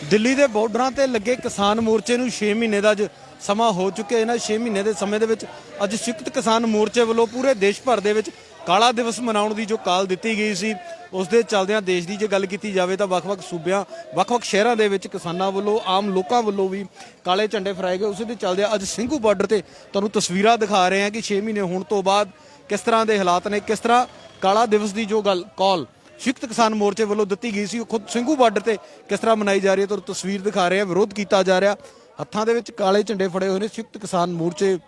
ਦਿੱਲੀ ਦੇ ਬਾਰਡਰਾਂ ਤੇ ਲੱਗੇ ਕਿਸਾਨ ਮੋਰਚੇ ਨੂੰ 6 ਮਹੀਨੇ ਦਾ ਅੱਜ ਸਮਾਂ ਹੋ ਚੁੱਕਿਆ। ਇਹਨਾਂ 6 ਮਹੀਨੇ ਦੇ ਸਮੇਂ ਦੇ ਵਿੱਚ ਅੱਜ ਸੰਯੁਕਤ ਕਿਸਾਨ ਮੋਰਚੇ ਵੱਲੋਂ ਪੂਰੇ ਦੇਸ਼ ਭਰ ਦੇ ਵਿੱਚ ਕਾਲਾ ਦਿਵਸ ਮਨਾਉਣ ਦੀ ਜੋ ਕਾਲ ਦਿੱਤੀ ਗਈ ਸੀ, ਉਸ ਦੇ ਚੱਲਦਿਆਂ ਦੇਸ਼ ਦੀ ਜੇ ਗੱਲ ਕੀਤੀ ਜਾਵੇ ਤਾਂ ਵੱਖ-ਵੱਖ ਸੂਬਿਆਂ ਵੱਖ-ਵੱਖ ਸ਼ਹਿਰਾਂ ਦੇ ਵਿੱਚ ਕਿਸਾਨਾਂ ਵੱਲੋਂ ਆਮ ਲੋਕਾਂ ਵੱਲੋਂ ਵੀ ਕਾਲੇ ਝੰਡੇ ਫਹਰਾਏ ਗਏ। ਉਸੇ ਦੇ ਚੱਲਦਿਆਂ ਅੱਜ ਸਿੰਘੂ ਬਾਰਡਰ ਤੇ ਤੁਹਾਨੂੰ ਤਸਵੀਰਾਂ ਦਿਖਾ ਰਹੇ ਹਾਂ ਕਿ 6 ਮਹੀਨੇ ਹੋਣ ਤੋਂ ਬਾਅਦ ਕਿਸ ਤਰ੍ਹਾਂ ਦੇ ਹਾਲਾਤ ਨੇ, ਕਿਸ ਤਰ੍ਹਾਂ ਕਾਲਾ ਦਿਵਸ ਦੀ ਜੋ ਗੱਲ ਕਾਲ ਸੰਯੁਕਤ ਕਿਸਾਨ ਮੋਰਚੇ ਵੱਲੋਂ ਦਿੱਤੀ ਗਈ ਸੀ ਉਹ ਖੁਦ ਸਿੰਘੂ ਬਾਰਡਰ ਤੇ ਕਿਸ ਤਰ੍ਹਾਂ ਮਨਾਈ ਜਾ ਰਹੀ ਹੈ। ਤੁਹਾਨੂੰ ਤਸਵੀਰ ਦਿਖਾ ਰਹੇ ਹਾਂ, ਵਿਰੋਧ ਕੀਤਾ ਜਾ ਰਿਹਾ, ਹੱਥਾਂ ਦੇ ਵਿੱਚ ਕਾਲੇ ਝੰਡੇ ਫੜੇ ਹੋਏ ਨੇ। ਸੰਯੁਕਤ ਕਿਸਾਨ ਮੋਰਚੇ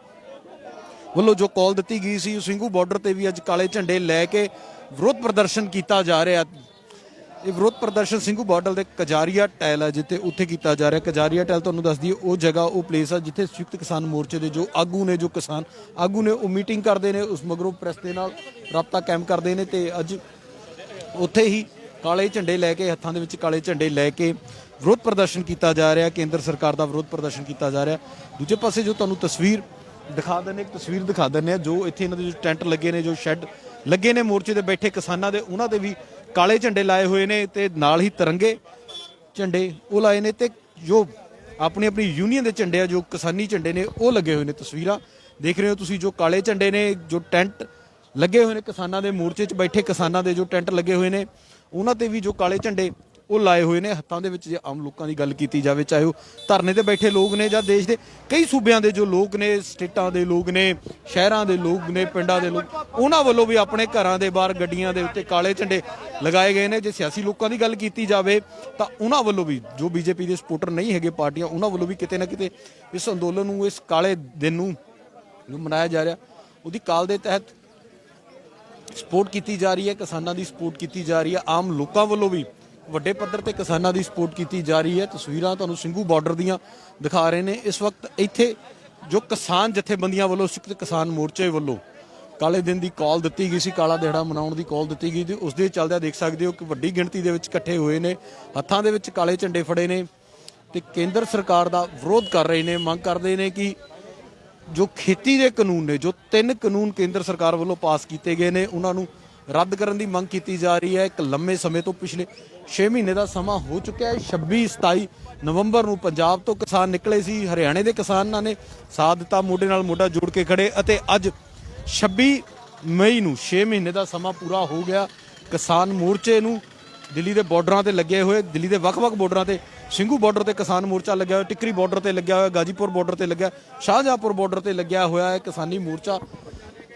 ਵੱਲੋਂ ਜੋ ਕਾਲ ਦਿੱਤੀ ਗਈ ਸੀ, ਸਿੰਘੂ ਬਾਰਡਰ ਤੇ ਵੀ ਅੱਜ ਕਾਲੇ ਝੰਡੇ ਲੈ ਕੇ ਵਿਰੋਧ ਪ੍ਰਦਰਸ਼ਨ ਕੀਤਾ ਜਾ ਰਿਹਾ। ਇਹ ਵਿਰੋਧ ਪ੍ਰਦਰਸ਼ਨ ਸਿੰਘੂ ਬਾਰਡਰ ਦੇ ਕਜਾਰੀਆ ਟੈਲ ਹੈ ਜਿੱਥੇ ਉੱਥੇ ਕੀਤਾ ਜਾ ਰਿਹਾ। ਕਜਾਰੀਆ ਟੈਲ ਤੁਹਾਨੂੰ ਦੱਸ ਦਈਏ ਉਹ ਜਗ੍ਹਾ, ਉਹ ਪਲੇਸ ਆ ਜਿੱਥੇ ਸੰਯੁਕਤ ਕਿਸਾਨ ਮੋਰਚੇ ਦੇ ਜੋ ਆਗੂ ਨੇ, ਜੋ ਕਿਸਾਨ ਆਗੂ ਨੇ, ਉਹ ਮੀਟਿੰਗ ਕਰਦੇ ਨੇ, ਉਸ ਮਗਰੋਂ ਪ੍ਰੈਸ ਦੇ ਨਾਲ ਰਾਬਤਾ ਕਾਇਮ ਕਰਦੇ ਨੇ ਤੇ ਅੱਜ ਉੱਥੇ ਹੀ ਕਾਲੇ ਝੰਡੇ ਲੈ ਕੇ, ਹੱਥਾਂ ਦੇ ਵਿੱਚ ਕਾਲੇ ਝੰਡੇ ਲੈ ਕੇ ਵਿਰੋਧ ਪ੍ਰਦਰਸ਼ਨ ਕੀਤਾ ਜਾ ਰਿਹਾ। ਕੇਂਦਰ ਸਰਕਾਰ ਦਾ ਵਿਰੋਧ ਪ੍ਰਦਰਸ਼ਨ ਕੀਤਾ ਜਾ ਰਿਹਾ। ਦੂਜੇ ਪਾਸੇ ਜੋ ਤੁਹਾਨੂੰ ਤਸਵੀਰ ਦਿਖਾ ਦਿੰਦੇ, ਇੱਕ ਤਸਵੀਰ ਦਿਖਾ ਦਿੰਦੇ ਆ ਜੋ ਇੱਥੇ ਇਹਨਾਂ ਦੇ ਜੋ ਟੈਂਟ ਲੱਗੇ ਨੇ, ਜੋ ਸ਼ੈੱਡ ਲੱਗੇ ਨੇ ਮੋਰਚੇ ਦੇ ਬੈਠੇ ਕਿਸਾਨਾਂ ਦੇ, ਉਹਨਾਂ ਤੇ ਵੀ ਕਾਲੇ ਝੰਡੇ ਲਾਏ ਹੋਏ ਨੇ ਤੇ ਨਾਲ ਹੀ ਤਿਰੰਗੇ ਝੰਡੇ ਉਹ ਲਾਏ ਨੇ ਤੇ ਜੋ ਆਪਣੀ ਆਪਣੀ ਯੂਨੀਅਨ ਦੇ ਝੰਡੇ ਆ, ਜੋ ਕਿਸਾਨੀ ਝੰਡੇ ਨੇ, ਉਹ ਲੱਗੇ ਹੋਏ ਨੇ। ਤਸਵੀਰਾਂ ਦੇਖ ਰਹੇ ਹੋ ਤੁਸੀਂ, ਜੋ ਕਾਲੇ ਝੰਡੇ ਨੇ, ਜੋ ਟੈਂਟ ਲੱਗੇ ਹੋਏ ਨੇ ਕਿਸਾਨਾਂ ਦੇ, ਮੋਰਚੇ 'ਚ ਬੈਠੇ ਕਿਸਾਨਾਂ ਦੇ ਜੋ ਟੈਂਟ ਲੱਗੇ ਹੋਏ ਨੇ, ਉਹਨਾਂ ਤੇ ਵੀ ਜੋ ਕਾਲੇ ਝੰਡੇ ਉਹ ਲਾਏ ਹੋਏ ਨੇ ਹੱਥਾਂ ਦੇ ਵਿੱਚ। ਜੇ ਆਮ ਲੋਕਾਂ ਦੀ ਗੱਲ ਕੀਤੀ ਜਾਵੇ, ਚਾਹੇ ਉਹ ਧਰਨੇ ਤੇ ਬੈਠੇ ਲੋਕ ਨੇ ਜਾਂ ਦੇਸ਼ ਦੇ ਕਈ ਸੂਬਿਆਂ ਦੇ ਜੋ ਲੋਕ ਨੇ, ਸਟੇਟਾਂ ਦੇ ਲੋਕ ਨੇ, ਸ਼ਹਿਰਾਂ ਦੇ ਲੋਕ ਨੇ, ਪਿੰਡਾਂ ਦੇ ਲੋਕ, ਉਹਨਾਂ ਵੱਲੋਂ ਵੀ ਆਪਣੇ ਘਰਾਂ ਦੇ ਬਾਹਰ, ਗੱਡੀਆਂ ਦੇ ਉੱਤੇ ਕਾਲੇ ਝੰਡੇ ਲਗਾਏ ਗਏ ਨੇ। ਜੇ ਸਿਆਸੀ ਲੋਕਾਂ ਦੀ ਗੱਲ ਕੀਤੀ ਜਾਵੇ ਤਾਂ ਉਹਨਾਂ ਵੱਲੋਂ ਵੀ, ਜੋ ਬੀਜੇਪੀ ਦੇ ਸਪੋਰਟਰ ਨਹੀਂ ਹੈਗੇ ਪਾਰਟੀਆਂ, ਉਹਨਾਂ ਵੱਲੋਂ ਵੀ ਕਿਤੇ ਨਾ ਕਿਤੇ ਇਸ ਅੰਦੋਲਨ ਨੂੰ, ਇਸ ਕਾਲੇ ਦਿਨ ਨੂੰ ਜੋ ਮਨਾਇਆ ਜਾ ਰਿਹਾ, ਉਹਦੀ ਕਾਲ ਦੇ ਤਹਿਤ ਸਪੋਰਟ ਕੀਤੀ ਜਾ ਰਹੀ ਹੈ। ਕਿਸਾਨਾਂ ਦੀ ਸਪੋਰਟ ਕੀਤੀ ਜਾ ਰਹੀ ਹੈ, ਆਮ ਲੋਕਾਂ ਵੱਲੋਂ ਵੀ ਵੱਡੇ ਪੱਧਰ ਤੇ ਕਿਸਾਨਾਂ ਦੀ ਸਪੋਰਟ ਕੀਤੀ ਜਾ ਰਹੀ ਹੈ। ਤਸਵੀਰਾਂ ਤੁਹਾਨੂੰ ਸਿੰਘੂ ਬਾਰਡਰ ਦੀਆਂ ਦਿਖਾ ਰਹੇ ਨੇ। ਇਸ ਵਕਤ ਇੱਥੇ ਜੋ ਕਿਸਾਨ ਜਥੇਬੰਦੀਆਂ ਵੱਲੋਂ, ਸੰਯੁਕਤ ਕਿਸਾਨ ਮੋਰਚੇ ਵੱਲੋਂ ਕਾਲੇ ਦਿਨ ਦੀ ਕਾਲ ਦਿੱਤੀ ਗਈ ਸੀ, ਕਾਲਾ ਦਿਹਾੜਾ ਮਨਾਉਣ ਦੀ ਕਾਲ ਦਿੱਤੀ ਗਈ ਸੀ, ਉਸ ਦੇ ਚੱਲਦਿਆਂ ਦੇਖ ਸਕਦੇ ਹੋ ਕਿ ਵੱਡੀ ਗਿਣਤੀ ਦੇ ਵਿੱਚ ਇਕੱਠੇ ਹੋਏ ਨੇ, ਹੱਥਾਂ ਦੇ ਵਿੱਚ ਕਾਲੇ ਝੰਡੇ ਫੜੇ ਨੇ ਤੇ ਕੇਂਦਰ ਸਰਕਾਰ ਦਾ ਵਿਰੋਧ ਕਰ ਰਹੇ ਨੇ। ਮੰਗ ਕਰਦੇ ਨੇ ਕਿ ਜੋ ਖੇਤੀ ਦੇ ਕਾਨੂੰਨ ਨੇ, ਜੋ 3 ਕਾਨੂੰਨ ਕੇਂਦਰ ਸਰਕਾਰ ਵੱਲੋਂ ਪਾਸ ਕੀਤੇ ਗਏ ਨੇ, ਉਹਨਾਂ ਨੂੰ ਰੱਦ ਕਰਨ ਦੀ ਮੰਗ ਕੀਤੀ ਜਾ ਰਹੀ ਹੈ। ਇੱਕ ਲੰਮੇ ਸਮੇਂ ਤੋਂ, ਪਿਛਲੇ 6 ਮਹੀਨੇ ਦਾ ਸਮਾਂ ਹੋ ਚੁੱਕਿਆ ਹੈ। 26-27 ਨਵੰਬਰ ਨੂੰ ਪੰਜਾਬ ਤੋਂ ਕਿਸਾਨ ਨਿਕਲੇ ਸੀ, ਹਰਿਆਣੇ ਦੇ ਕਿਸਾਨਾਂ ਨੇ ਸਾਥ ਦਿੱਤਾ, ਮੋਢੇ ਨਾਲ ਮੋਢਾ ਜੋੜ ਕੇ ਖੜੇ, ਅਤੇ ਅੱਜ 26 ਮਈ ਨੂੰ 6 ਮਹੀਨੇ ਦਾ ਸਮਾਂ ਪੂਰਾ ਹੋ ਗਿਆ। ਕਿਸਾਨ ਮੋਰਚੇ ਨੂੰ ਦਿੱਲੀ ਦੇ ਬਾਰਡਰਾਂ ਤੇ ਲੱਗੇ ਹੋਏ, ਦਿੱਲੀ ਦੇ ਵੱਖ-ਵੱਖ ਬਾਰਡਰਾਂ ਤੇ, ਸਿੰਘੂ ਬਾਰਡਰ ਤੇ ਕਿਸਾਨ ਮੋਰਚਾ ਲੱਗਿਆ ਹੋਇਆ, ਟਿੱਕਰੀ ਬਾਰਡਰ ਤੇ ਲੱਗਿਆ ਹੋਇਆ, ਗਾਜੀਪੁਰ ਬਾਰਡਰ ਤੇ ਲੱਗਿਆ, ਸ਼ਾਹਜਹਾਂਪੁਰ ਬਾਰਡਰ ਤੇ ਲੱਗਿਆ ਹੋਇਆ ਹੈ ਕਿਸਾਨੀ ਮੋਰਚਾ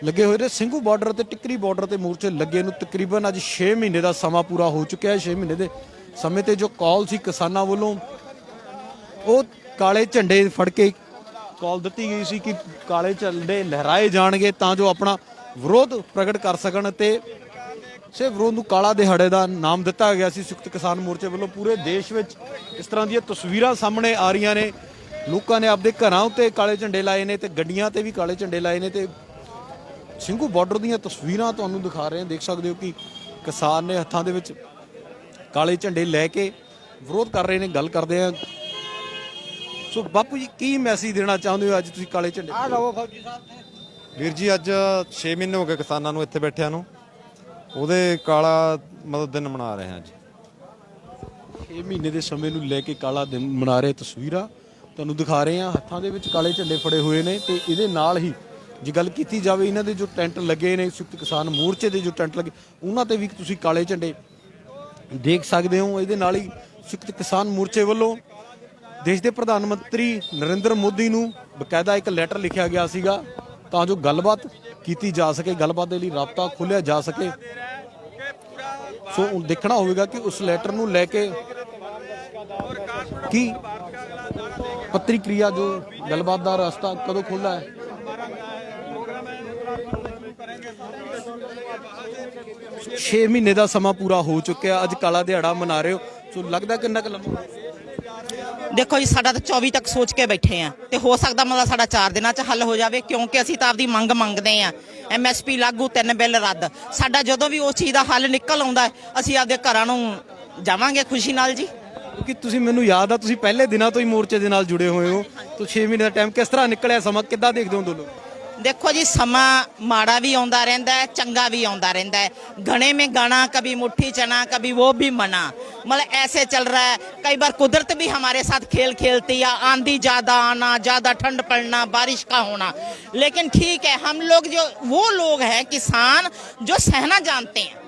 ਲੱਗੇ ਹੋਏ ਨੇ। ਸਿੰਘੂ ਬਾਰਡਰ ਤੇ ਟਿੱਕਰੀ ਬਾਰਡਰ ਤੇ ਮੋਰਚੇ ਲੱਗੇ ਨੂੰ ਤਕਰੀਬਨ ਅੱਜ 6 ਮਹੀਨੇ ਦਾ ਸਮਾਂ ਪੂਰਾ ਹੋ ਚੁੱਕਿਆ ਹੈ। 6 ਮਹੀਨੇ ਦੇ ਸਮੇਂ ਤੇ ਜੋ ਕਾਲ ਸੀ ਕਿਸਾਨਾਂ ਵੱਲੋਂ, ਉਹ ਕਾਲੇ ਝੰਡੇ ਫੜ ਕੇ ਕਾਲ ਦਿੱਤੀ ਗਈ ਸੀ ਕਿ ਕਾਲੇ ਝੰਡੇ ਲਹਿਰਾਏ ਜਾਣਗੇ ਤਾਂ ਜੋ ਆਪਣਾ ਵਿਰੋਧ ਪ੍ਰਗਟ ਕਰ ਸਕਣ, ਤੇ ਸੇ ਵਿਰੋਧ ਨੂੰ ਕਾਲਾ ਦਿਹਾੜੇ ਦਾ ਨਾਮ ਦਿੱਤਾ ਗਿਆ ਸੀ ਸੰਯੁਕਤ ਕਿਸਾਨ ਮੋਰਚੇ ਵੱਲੋਂ। ਪੂਰੇ ਦੇਸ਼ ਵਿੱਚ ਇਸ ਤਰ੍ਹਾਂ ਦੀਆਂ ਤਸਵੀਰਾਂ ਸਾਹਮਣੇ ਆ ਰਹੀਆਂ ਨੇ। ਲੋਕਾਂ ਨੇ ਆਪਦੇ ਘਰਾਂ ਉੱਤੇ ਕਾਲੇ ਝੰਡੇ ਲਾਏ ਨੇ ਤੇ ਗੱਡੀਆਂ ਤੇ ਵੀ ਕਾਲੇ ਝੰਡੇ ਲਾਏ ਨੇ ਤੇ ਸਿੰਘੂ ਬਾਰਡਰ ਦੀਆਂ ਤਸਵੀਰਾਂ ਤੁਹਾਨੂੰ ਦਿਖਾ ਰਹੇ ਹਾਂ। ਦੇਖ ਸਕਦੇ ਹੋ ਕਿ ਕਿਸਾਨ ਨੇ ਹੱਥਾਂ ਦੇ ਵਿੱਚ ਕਾਲੇ ਝੰਡੇ ਲੈ ਕੇ ਵਿਰੋਧ ਕਰ ਰਹੇ ਨੇ। ਗੱਲ ਕਰਦੇ ਆ, ਸੋ ਬਾਪੂ ਜੀ ਕੀ ਮੈਸੇਜ ਦੇਣਾ ਚਾਹੁੰਦੇ ਹੋ ਅੱਜ ਤੁਸੀਂ ਕਾਲੇ ਝੰਡੇ? ਵੀਰ ਜੀ ਅੱਜ 6 ਮਹੀਨੇ ਹੋ ਗਏ ਕਿਸਾਨਾਂ ਨੂੰ ਇੱਥੇ ਬੈਠਿਆਂ ਨੂੰ, ਉਹਦੇ ਕਾਲਾ ਮਤਲਬ ਦਿਨ ਮਨਾ ਰਹੇ ਹਾਂ ਅੱਜ। 6 ਮਹੀਨੇ ਦੇ ਸਮੇਂ ਨੂੰ ਲੈ ਕੇ ਕਾਲਾ ਦਿਨ ਮਨਾ ਰਹੇ, ਤਸਵੀਰਾਂ ਤੁਹਾਨੂੰ ਦਿਖਾ ਰਹੇ ਹਾਂ। ਹੱਥਾਂ ਦੇ ਵਿੱਚ ਕਾਲੇ ਝੰਡੇ ਫੜੇ ਹੋਏ ਨੇ ਤੇ ਇਹਦੇ ਨਾਲ ਹੀ ਜੇ ਗੱਲ ਕੀਤੀ ਜਾਵੇ, ਇਹਨਾਂ ਦੇ ਜੋ ਟੈਂਟ ਲੱਗੇ ਨੇ, ਸੰਯੁਕਤ ਕਿਸਾਨ ਮੋਰਚੇ ਦੇ ਜੋ ਟੈਂਟ ਲੱਗੇ, ਉਹਨਾਂ ਤੇ ਵੀ ਤੁਸੀਂ ਕਾਲੇ ਝੰਡੇ ਦੇਖ ਸਕਦੇ ਹੋ। ਇਹਦੇ ਨਾਲ ਹੀ ਸੰਯੁਕਤ ਕਿਸਾਨ ਮੋਰਚੇ ਵੱਲੋਂ ਦੇਸ਼ ਦੇ ਪ੍ਰਧਾਨ ਮੰਤਰੀ ਨਰਿੰਦਰ ਮੋਦੀ ਨੂੰ ਬਕਾਇਦਾ ਇੱਕ ਲੈਟਰ ਲਿਖਿਆ ਗਿਆ ਸੀਗਾ ਤਾਂ ਜੋ ਗੱਲਬਾਤ ਕੀਤੀ ਜਾ ਸਕੇ, ਗੱਲਬਾਤ ਦੇ ਲਈ ਰਾਬਤਾ ਖੋਲ੍ਹਿਆ ਜਾ ਸਕੇ। ਸੋ ਦੇਖਣਾ ਹੋਵੇਗਾ ਕਿ ਉਸ ਲੈਟਰ ਨੂੰ ਲੈ ਕੇ ਕੀ ਪ੍ਰਤੀਕਿਰਿਆ, ਜੋ ਗੱਲਬਾਤ ਦਾ ਰਸਤਾ ਕਦੋਂ ਖੁੱਲ੍ਹਦਾ ਹੈ। 6 ਮਹੀਨੇ ਦਾ ਸਮਾਂ ਪੂਰਾ ਹੋ ਚੁੱਕਿਆ, ਅੱਜ ਕਾਲਾ ਦਿਹਾੜਾ ਮਨਾ ਰਹੇ ਹੋ, ਸੋ ਲੱਗਦਾ ਕਿੰਨਾ ਕੁ ਲੰਮਾ? ਦੇਖੋ ਜੀ, ਸਾਡਾ ਤਾਂ 24 ਤੱਕ ਸੋਚ ਕੇ ਬੈਠੇ ਆ ਤੇ ਹੋ ਸਕਦਾ ਮਤਲਬ ਸਾਡਾ 4 ਦਿਨਾਂ 'ਚ ਹੱਲ ਹੋ ਜਾਵੇ, ਕਿਉਂਕਿ ਅਸੀਂ ਤਾਂ ਆਪਦੀ ਮੰਗ ਮੰਗਦੇ ਆ। MSP ਲਾਗੂ, 3 ਬਿੱਲ ਰੱਦ। ਸਾਡਾ ਜਦੋਂ ਵੀ ਉਸ ਚੀਜ਼ ਦਾ ਹੱਲ ਨਿਕਲ ਆਉਂਦਾ, ਅਸੀਂ ਆਪਦੇ ਘਰਾਂ ਨੂੰ ਜਾਵਾਂਗੇ ਖੁਸ਼ੀ ਨਾਲ ਜੀ। ਕਿਉਂਕਿ ਤੁਸੀਂ, ਮੈਨੂੰ ਯਾਦ ਆ ਤੁਸੀਂ ਪਹਿਲੇ ਦਿਨਾਂ ਤੋਂ ਹੀ ਮੋਰਚੇ ਦੇ ਨਾਲ ਜੁੜੇ ਹੋਏ ਹੋ, ਤਾਂ 6 ਮਹੀਨੇ ਦਾ ਟਾਈਮ ਕਿਸ ਤਰ੍ਹਾਂ ਨਿਕਲਿਆ, ਸਮਾਂ ਕਿੱਦਾਂ ਦੇਖਦੇ ਹੋ ਦੋਨੋਂ? देखो जी समा माड़ा भी आਉਂਦਾ रहता है, चंगा भी आਉਂਦਾ रहता है। घने में गाना, कभी मुट्ठी चना, कभी वो भी मना, मतलब ऐसे चल रहा है। कई बार कुदरत भी हमारे साथ खेल खेलती है, आंधी ज़्यादा आना, ज़्यादा ठंड पड़ना, बारिश का होना। लेकिन ठीक है, हम लोग जो वो लोग हैं किसान जो सहना जानते हैं,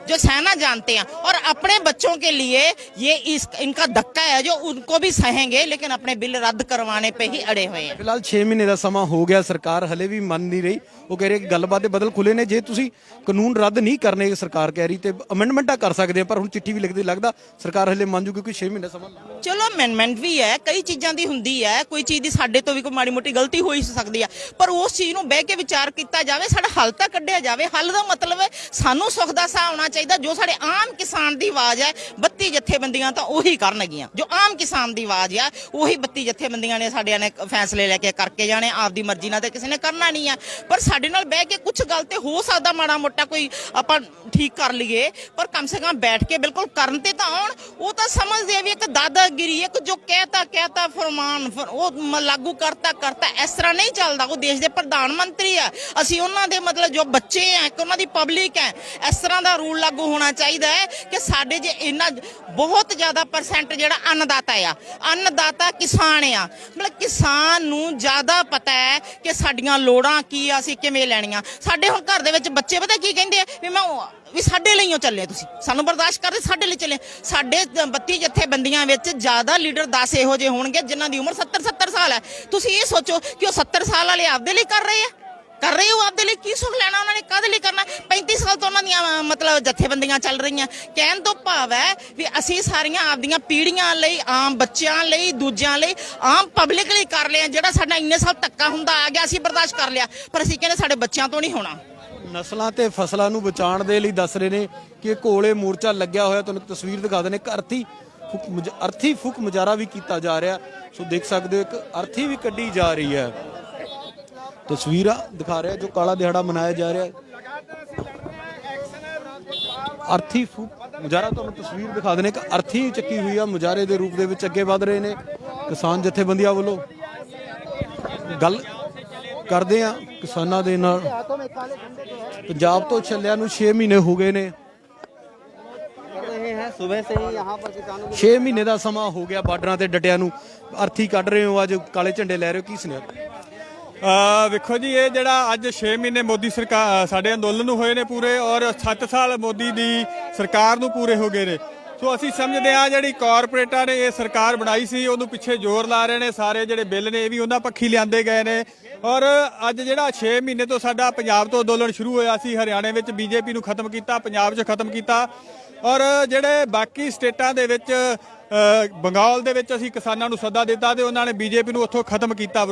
जो सहना जानते हैं, और अपने बच्चों के लिए ये इनका धक्का है जो उनको भी सहेंगे, लेकिन अपने बिल रद्द करवाने पे ही अड़े हुए हैं। ਫਿਲਹਾਲ 6 ਮਹੀਨੇ ਦਾ ਸਮਾਂ ਹੋ ਗਿਆ, ਸਰਕਾਰ ਹਲੇ ਵੀ ਮੰਨ ਨਹੀਂ ਰਹੀ। ਉਹ ਕਹਿ ਰਹੀ ਹੈ ਕਿ ਗੱਲਬਾਤ ਦੇ ਬਦਲ ਖੁੱਲੇ ਨੇ, ਜੇ ਤੁਸੀਂ ਕਾਨੂੰਨ ਰੱਦ ਨਹੀਂ ਕਰਨੇ ਸਰਕਾਰ ਕਹਿ ਰਹੀ ਤੇ ਅਮੈਂਡਮੈਂਟਾਂ ਕਰ ਸਕਦੇ ਆ, ਪਰ ਹੁਣ ਚਿੱਠੀ ਵੀ ਲਿਖਦੇ ਲੱਗਦਾ ਸਰਕਾਰ ਹਲੇ ਮੰਨ ਜੂ ਕਿਉਂਕਿ 6 ਮਹੀਨੇ ਸਮਾਂ ਚਲੋ ਅਮੈਂਡਮੈਂਟ ਵੀ ਹੈ, ਕਈ ਚੀਜ਼ਾਂ ਦੀ ਹੁੰਦੀ ਹੈ, ਕੋਈ ਚੀਜ਼ ਦੀ ਸਾਡੇ ਤੋਂ ਵੀ ਕੋਈ ਮਾੜੀ ਮੋਟੀ ਗਲਤੀ ਹੋਈ ਸਕਦੀ ਆ, ਪਰ ਉਸ ਚੀਜ਼ ਨੂੰ ਬਹਿ ਕੇ ਵਿਚਾਰ ਕੀਤਾ ਜਾਵੇ, ਸਾਡਾ ਹੱਲ ਤਾਂ ਕੱਢਿਆ ਜਾਵੇ। ਹੱਲ ਦਾ ਮਤਲਬ ਹੈ ਸਾਨੂੰ ਸੁੱਖ ਦਾ ਸਾਹ ਆਉਣਾ ਚਾਹੀਦਾ। ਜੋ ਸਾਡੇ ਆਮ ਕਿਸਾਨ ਦੀ ਆਵਾਜ਼ ਹੈ, 32 ਜਥੇਬੰਦੀਆਂ ਤਾਂ ਉਹੀ ਕਰਨਗੀਆਂ। ਜੋ ਆਮ ਕਿਸਾਨ ਦੀ ਆਵਾਜ਼ ਆ ਉਹੀ 32 ਜਥੇਬੰਦੀਆਂ ਨੇ ਸਾਡਿਆਂ ਨੇ ਫੈਸਲੇ ਲੈ ਕੇ ਕਰਕੇ ਜਾਣੇ, ਆਪਦੀ ਮਰਜ਼ੀ ਨਾਲ ਤਾਂ ਕਿਸੇ ਨੇ ਕਰਨਾ ਨਹੀਂ ਆ। ਪਰ ਸਾਡੇ ਨਾਲ ਬਹਿ ਕੇ ਕੁਝ ਗੱਲ ਤੇ ਹੋ ਸਕਦਾ ਮਾੜਾ ਮੋਟਾ ਕੋਈ ਆਪਾਂ ਠੀਕ ਕਰ ਲਈਏ, ਪਰ ਕਮ ਸੇ ਕਮ ਬੈਠ ਕੇ ਬਿਲਕੁਲ ਕਰਨ ਤੇ ਤਾਂ ਆਉਣ। ਉਹ ਤਾਂ ਸਮਝਦੇ ਆ ਵੀ ਇੱਕ ਦਾਦਾਗਿਰੀ, ਇੱਕ ਜੋ ਕਹਿਤਾ ਫਰਮਾਨ ਉਹ ਲਾਗੂ ਕਰਤਾ, ਇਸ ਤਰ੍ਹਾਂ ਨਹੀਂ ਚੱਲਦਾ। ਉਹ ਦੇਸ਼ ਦੇ ਪ੍ਰਧਾਨ ਮੰਤਰੀ ਆ, ਅਸੀਂ ਉਹਨਾਂ ਦੇ ਮਤਲਬ ਜੋ ਬੱਚੇ ਆ, ਇੱਕ ਉਹਨਾਂ ਦੀ ਪਬਲਿਕ ਹੈ। ਇਸ ਤਰ੍ਹਾਂ ਦਾ ਰੂਲ ਲਾਗੂ ਹੋਣਾ ਚਾਹੀਦਾ ਹੈ ਕਿ ਸਾਡੇ ਜੇ ਇੰਨਾ ਬਹੁਤ ਜ਼ਿਆਦਾ ਪਰਸੈਂਟ ਜਿਹੜਾ ਅੰਨਦਾਤਾ ਕਿਸਾਨ ਆ, ਮਤਲਬ ਕਿਸਾਨ ਨੂੰ ਜ਼ਿਆਦਾ ਪਤਾ ਹੈ ਕਿ ਸਾਡੀਆਂ ਲੋੜਾਂ ਕੀ ਆ, ਅਸੀਂ ਕਿਵੇਂ ਲੈਣੀਆਂ। ਸਾਡੇ ਹੁਣ ਘਰ ਦੇ ਵਿੱਚ ਬੱਚੇ ਪਤਾ ਕੀ ਕਹਿੰਦੇ ਆ ਵੀ ਸਾਡੇ ਲਈ ਚੱਲੇ, ਤੁਸੀਂ ਸਾਨੂੰ ਬਰਦਾਸ਼ਤ ਕਰਦੇ, ਸਾਡੇ ਲਈ ਚੱਲੇ। ਸਾਡੇ 32 ਜਥੇਬੰਦੀਆਂ ਵਿੱਚ ਜ਼ਿਆਦਾ ਲੀਡਰ 10 ਇਹੋ ਜਿਹੇ ਹੋਣਗੇ ਜਿਨ੍ਹਾਂ ਦੀ ਉਮਰ 70 ਸਾਲ ਹੈ। ਤੁਸੀਂ ਇਹ ਸੋਚੋ ਕਿ ਉਹ 70 ਸਾਲ ਵਾਲੇ ਆਪਦੇ ਲਈ ਕਰ ਰਹੇ ਹੋ ਆਪਦੇ ਲਈ ਕੀ ਸੁੱਖ ਲੈਣਾ ਉਹਨਾਂ ਨੇ, ਕਾਹਦੇ ਲਈ ਕਰਨਾ। 35 ਸਾਲ ਤੋਂ ਉਹਨਾਂ ਦੀਆਂ ਮਤਲਬ ਜਥੇਬੰਦੀਆਂ ਚੱਲ ਰਹੀਆਂ। ਕਹਿਣ ਤੋਂ ਭਾਵ ਹੈ ਵੀ ਅਸੀਂ ਸਾਰੀਆਂ ਆਪਦੀਆਂ ਪੀੜ੍ਹੀਆਂ ਲਈ, ਆਮ ਬੱਚਿਆਂ ਲਈ, ਦੂਜਿਆਂ ਲਈ, ਆਮ ਪਬਲਿਕ ਲਈ ਕਰ ਲਿਆ। ਜਿਹੜਾ ਸਾਡਾ ਇੰਨੇ ਸਾਲ ਧੱਕਾ ਹੁੰਦਾ ਆ ਗਿਆ ਅਸੀਂ ਬਰਦਾਸ਼ਤ ਕਰ ਲਿਆ, ਪਰ ਅਸੀਂ ਕਹਿੰਦੇ ਸਾਡੇ ਬੱਚਿਆਂ ਤੋਂ ਨਹੀਂ ਹੋਣਾ। ਨਸਲਾਂ ਤੇ ਫਸਲਾਂ ਨੂੰ ਬਚਾਉਣ ਦੇ ਲਈ ਦੱਸ ਰਹੇ ਨੇ ਕਿ ਇਹ ਘੋਲੇ ਮੋਰਚਾ ਲੱਗਿਆ ਹੋਇਆ। ਤੁਹਾਨੂੰ ਤਸਵੀਰ ਦਿਖਾ ਦਿੰਦੇ, ਇੱਕ ਅਰਥੀ ਫੁਕ ਮੁਜ਼ਾਹਰਾ ਵੀ ਕੀਤਾ ਜਾ ਰਿਹਾ। ਸੋ ਦੇਖ ਸਕਦੇ ਹੋ ਇੱਕ ਅਰਥੀ ਵੀ ਕੱਢੀ ਜਾ ਰਹੀ ਹੈ। ਤਸਵੀਰਾਂ ਦਿਖਾ ਰਿਹਾ ਜੋ ਕਾਲਾ ਦਿਹਾੜਾ ਮਨਾਇਆ ਜਾ ਰਿਹਾ, ਅਰਥੀ ਫੂਕ ਮੁਜ਼ਾਹਰਾ। ਤੁਹਾਨੂੰ ਤਸਵੀਰ ਦਿਖਾ ਦਿੰਦੇ, ਇੱਕ ਅਰਥੀ ਚੱਕੀ ਹੋਈ ਆ, ਮੁਜ਼ਾਹਰੇ ਦੇ ਰੂਪ ਦੇ ਵਿੱਚ ਅੱਗੇ ਵਧ ਰਹੇ ਨੇ ਕਿਸਾਨ ਜਥੇਬੰਦੀਆਂ ਵੱਲੋਂ। ਗੱਲ ਕਰਦੇ ਆ ਕਿਸਾਨਾਂ ਦੇ ਨਾਲ। ਪੰਜਾਬ ਤੋਂ ਚੱਲਿਆ ਨੂੰ 6 ਮਹੀਨੇ ਹੋ ਗਏ ਨੇ। सुबह से ही यहाँ पर किसानों 6 ਮਹੀਨੇ ਦਾ ਸਮਾਂ ਹੋ ਗਿਆ ਬਾਰਡਰਾਂ ਤੇ ਡਟਿਆਂ ਨੂੰ। ਅਰਥੀ ਕੱਢ ਰਹੇ ਹੋ, ਅੱਜ ਕਾਲੇ ਝੰਡੇ ਲੈ ਰਹੇ ਹੋ, ਕੀ ਸੁਨੇਹਾ? ਵੇਖੋ ਜੀ, ਇਹ ਜਿਹੜਾ ਅੱਜ 6 ਮਹੀਨੇ ਮੋਦੀ ਸਰਕਾਰ ਸਾਡੇ ਅੰਦੋਲਨ ਨੂੰ ਹੋਏ ਨੇ ਪੂਰੇ, ਔਰ 7 ਸਾਲ ਮੋਦੀ ਦੀ ਸਰਕਾਰ ਨੂੰ ਪੂਰੇ ਹੋ ਗਏ ਨੇ। ਸੋ ਅਸੀਂ ਸਮਝਦੇ ਹਾਂ ਜਿਹੜੀ ਕਾਰਪੋਰੇਟਾਂ ਨੇ ਇਹ ਸਰਕਾਰ ਬਣਾਈ ਸੀ ਉਹਨੂੰ ਪਿੱਛੇ ਜ਼ੋਰ ਲਾ ਰਹੇ ਨੇ। ਸਾਰੇ ਜਿਹੜੇ ਬਿੱਲ ਨੇ ਇਹ ਵੀ ਉਹਨਾਂ ਪੱਖੀ ਲਿਆਂਦੇ ਗਏ ਨੇ। ਔਰ ਅੱਜ ਜਿਹੜਾ 6 ਮਹੀਨੇ ਤੋਂ ਸਾਡਾ ਪੰਜਾਬ ਤੋਂ ਅੰਦੋਲਨ ਸ਼ੁਰੂ ਹੋਇਆ ਸੀ, ਹਰਿਆਣੇ ਵਿੱਚ ਬੀਜੇਪੀ ਨੂੰ ਖਤਮ ਕੀਤਾ, ਪੰਜਾਬ 'ਚ ਖਤਮ ਕੀਤਾ, ਔਰ ਜਿਹੜੇ ਬਾਕੀ ਸਟੇਟਾਂ ਦੇ ਵਿੱਚ ਬੰਗਾਲ ਦੇ ਵਿੱਚ ਅਸੀਂ ਕਿਸਾਨਾਂ ਨੂੰ ਸੱਦਾ ਦਿੱਤਾ ਤੇ ਉਹਨਾਂ ਨੇ ਬੀਜੇਪੀ ਨੂੰ ਉੱਥੋਂ ਖਤਮ ਕੀਤਾ।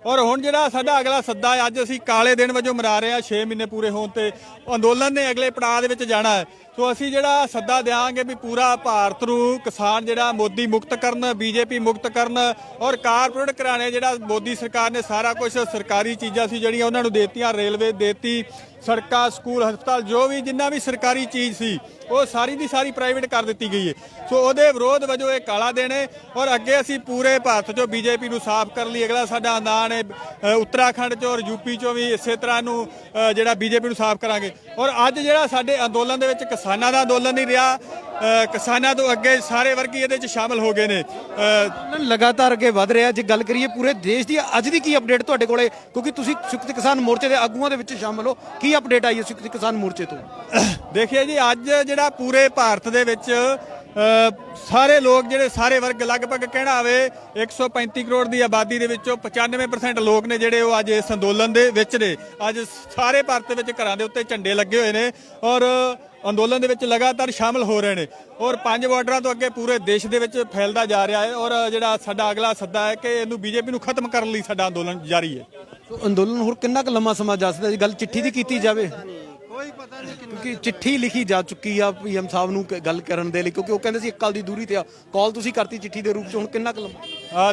ਔਰ ਹੁਣ ਜਿਹੜਾ ਸਾਡਾ ਅਗਲਾ ਸੱਦਾ ਹੈ, ਅੱਜ ਅਸੀਂ ਕਾਲੇ ਦਿਨ ਵਜੋਂ ਮਨਾ ਰਹੇ ਹਾਂ 6 ਮਹੀਨੇ ਪੂਰੇ ਹੋਣ ਤੇ। ਅੰਦੋਲਨ ਨੇ ਅਗਲੇ ਪੜਾਅ ਦੇ ਵਿੱਚ ਜਾਣਾ ਹੈ। ਸੋ ਅਸੀਂ ਜਿਹੜਾ ਸੱਦਾ ਦਿਆਂਗੇ ਵੀ ਪੂਰਾ ਭਾਰਤ ਨੂੰ ਕਿਸਾਨ ਜਿਹੜਾ ਮੋਦੀ ਮੁਕਤ ਕਰਨ, ਬੀਜੇਪੀ ਮੁਕਤ ਕਰਨ, ਔਰ ਕਾਰਪੋਰੇਟ ਘਰਾਣੇ ਜਿਹੜਾ ਮੋਦੀ ਸਰਕਾਰ ਨੇ ਸਾਰਾ ਕੁਝ ਸਰਕਾਰੀ ਚੀਜ਼ਾਂ ਸੀ ਜਿਹੜੀਆਂ ਉਹਨਾਂ ਨੂੰ ਦੇਤੀਆਂ, ਰੇਲਵੇ ਦੇਤੀ, ਸੜਕਾਂ, ਸਕੂਲ, ਹਸਪਤਾਲ, ਜੋ ਵੀ ਜਿੰਨਾ ਵੀ ਸਰਕਾਰੀ ਚੀਜ਼ ਸੀ ਉਹ ਸਾਰੀ ਦੀ ਸਾਰੀ ਪ੍ਰਾਈਵੇਟ ਕਰ ਦਿੱਤੀ ਗਈ ਹੈ। ਸੋ ਉਹਦੇ ਵਿਰੋਧ ਵਜੋਂ ਇਹ ਕਾਲਾ ਦਿਨ ਹੈ। ਔਰ ਅੱਗੇ ਅਸੀਂ ਪੂਰੇ ਭਾਰਤ 'ਚੋਂ ਬੀਜੇਪੀ ਨੂੰ ਸਾਫ਼ ਕਰਨ ਲਈ ਅਗਲਾ ਸਾਡਾ ਐਲਾਨ ਹੈ ਉੱਤਰਾਖੰਡ 'ਚੋਂ ਔਰ ਯੂਪੀ 'ਚੋਂ ਵੀ ਇਸੇ ਤਰ੍ਹਾਂ ਨੂੰ ਜਿਹੜਾ ਬੀਜੇਪੀ ਨੂੰ ਸਾਫ਼ ਕਰਾਂਗੇ। ਔਰ ਅੱਜ ਜਿਹੜਾ ਸਾਡੇ ਅੰਦੋਲਨ ਦੇ ਵਿੱਚ ਕਿਸਾਨਾਂ ਦਾ ਅੰਦੋਲਨ ਨਹੀਂ ਰਿਹਾ, ਕਿਸਾਨਾਂ ਤੋਂ ਅੱਗੇ ਸਾਰੇ ਵਰਗ ਇਹਦੇ 'ਚ ਸ਼ਾਮਲ ਹੋ ਗਏ ਨੇ। ਲਗਾਤਾਰ ਅੱਗੇ ਵਧ ਰਿਹਾ। ਜੇ ਗੱਲ ਕਰੀਏ ਪੂਰੇ ਦੇਸ਼ ਦੀ, ਅੱਜ ਦੀ ਕੀ ਅਪਡੇਟ ਤੁਹਾਡੇ ਕੋਲੇ, ਕਿਉਂਕਿ ਤੁਸੀਂ ਸੰਯੁਕਤ ਕਿਸਾਨ ਮੋਰਚੇ ਦੇ ਆਗੂਆਂ ਦੇ ਵਿੱਚ ਸ਼ਾਮਲ ਹੋ, ਕੀ ਅਪਡੇਟ ਆਈ ਹੈ ਸੰਯੁਕਤ ਕਿਸਾਨ ਮੋਰਚੇ ਤੋਂ? ਦੇਖਿਏ ਜੀ, ਅੱਜ ਜਿਹੜਾ ਪੂਰੇ ਭਾਰਤ ਦੇ ਵਿੱਚ ਸਾਰੇ ਲੋਕ ਜਿਹੜੇ ਸਾਰੇ ਵਰਗ ਲਗਭਗ ਕਹਿਣਾ ਆਵੇ 135 ਕਰੋੜ ਦੀ ਆਬਾਦੀ ਦੇ ਵਿੱਚੋਂ 95% ਲੋਕ ਨੇ ਜਿਹੜੇ ਉਹ ਅੱਜ ਇਸ ਅੰਦੋਲਨ ਦੇ ਵਿੱਚ ਨੇ। ਅੱਜ ਸਾਰੇ ਭਾਰਤ ਦੇ ਵਿੱਚ ਘਰਾਂ ਦੇ ਉੱਤੇ ਝੰਡੇ ਲੱਗੇ ਹੋਏ ਨੇ ਔਰ ਅੰਦੋਲਨ ਦੇ ਵਿੱਚ ਲਗਾਤਾਰ ਸ਼ਾਮਲ ਹੋ ਰਹੇ ਨੇ। ਔਰ 5 ਬਾਰਡਰਾਂ ਤੋਂ ਅੱਗੇ ਪੂਰੇ ਦੇਸ਼ ਦੇ ਵਿੱਚ ਫੈਲਦਾ ਜਾ ਰਿਹਾ ਹੈ। ਔਰ ਜਿਹੜਾ ਸਾਡਾ ਅਗਲਾ ਸੱਦਾ ਹੈ ਕਿ ਇਹਨੂੰ ਬੀਜੇਪੀ ਨੂੰ ਖਤਮ ਕਰਨ ਲਈ ਸਾਡਾ ਅੰਦੋਲਨ ਜਾਰੀ ਹੈ। ਸੋ ਅੰਦੋਲਨ ਹੋਰ ਕਿੰਨਾ ਕੁ ਲੰਮਾ ਸਮਾਂ ਜਾ ਸਕਦਾ? ਗੱਲ ਚਿੱਠੀ ਦੀ ਕੀਤੀ ਜਾਵੇ, ਕੋਈ ਪਤਾ ਨਹੀਂ, ਕਿਉਂਕਿ ਚਿੱਠੀ ਲਿਖੀ ਜਾ ਚੁੱਕੀ ਆ ਪੀਐਮ ਸਾਹਿਬ ਨੂੰ ਗੱਲ ਕਰਨ ਦੇ ਲਈ, ਕਿਉਂਕਿ ਉਹ ਕਹਿੰਦੇ ਸੀ 1 ਸਾਲ ਦੀ ਦੂਰੀ ਤੇ ਆ। ਕਾਲ ਤੁਸੀਂ ਕਰਤੀ ਚਿੱਠੀ ਦੇ ਰੂਪ 'ਚ, ਹੁਣ ਕਿੰਨਾ ਕੁ ਲੰਮਾ?